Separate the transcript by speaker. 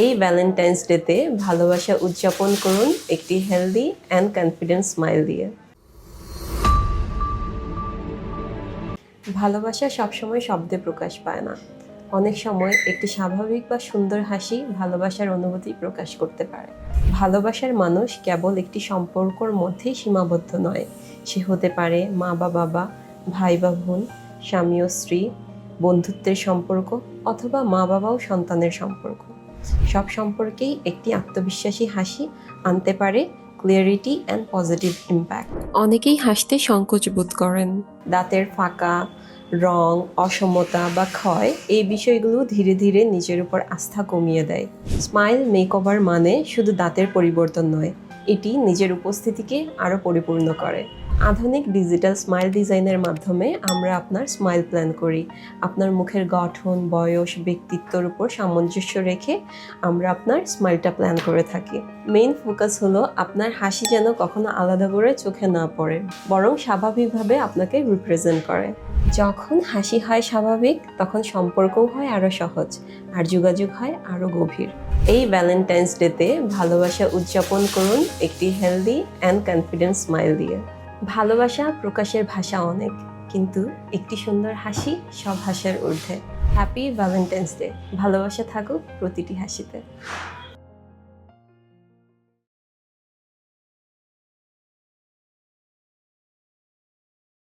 Speaker 1: এই ভ্যালেন্টাইন্স ডেতে ভালোবাসা উদযাপন করুন একটি হেলদি অ্যান্ড কনফিডেন্ট স্মাইল দিয়ে। ভালোবাসা সবসময় শব্দে প্রকাশ পায় না। অনেক সময় একটি স্বাভাবিক বা সুন্দর হাসি ভালোবাসার অনুভূতি প্রকাশ করতে পারে। ভালোবাসার মানুষ কেবল একটি সম্পর্কর মধ্যেই সীমাবদ্ধ নয়, সে হতে পারে মা বা বাবা, ভাই বা বোন, স্বামী ও স্ত্রী, বন্ধুত্বের সম্পর্ক অথবা মা বাবা ও সন্তানের সম্পর্ক। সব সম্পর্কেই একটি আত্মবিশ্বাসী হাসি আনতে পারে ক্লিয়ারিটি অ্যান্ড পজিটিভ ইম্প্যাক্ট। অনেকেই হাসতে সংকোচ বোধ করেন। দাঁতের ফাঁকা, রং, অসমতা বা ক্ষয় এই বিষয়গুলো ধীরে ধীরে নিজের উপর আস্থা কমিয়ে দেয়। স্মাইল মেকওভার মানে শুধু দাঁতের পরিবর্তন নয়, এটি নিজের উপস্থিতিকে আরও পরিপূর্ণ করে। আধুনিক ডিজিটাল স্মাইল ডিজাইনের মাধ্যমে আমরা আপনার স্মাইল প্ল্যান করি। আপনার মুখের গঠন, বয়স, ব্যক্তিত্বের উপর সামঞ্জস্য রেখে আমরা আপনার স্মাইলটা প্ল্যান করে থাকি। মেইন ফোকাস হলো আপনার হাসি যেন কখনো আলাদা করে চোখে না পড়ে, বরং স্বাভাবিকভাবে আপনাকে রিপ্রেজেন্ট করে। যখন হাসি হয় স্বাভাবিক, তখন সম্পর্কও হয় আরও সহজ, আর যোগাযোগ হয় আরও গভীর। এই ভ্যালেন্টাইন্স ডেতে ভালোবাসা উদযাপন করুন একটি হেলদি অ্যান্ড কনফিডেন্ট স্মাইল দিয়ে। ভালোবাসা প্রকাশের ভাষা অনেক, কিন্তু একটি সুন্দর হাসি সব হাসির ঊর্ধ্বে। Happy Valentine's day. ভালোবাসা থাকুক প্রতিটি হাসিতে।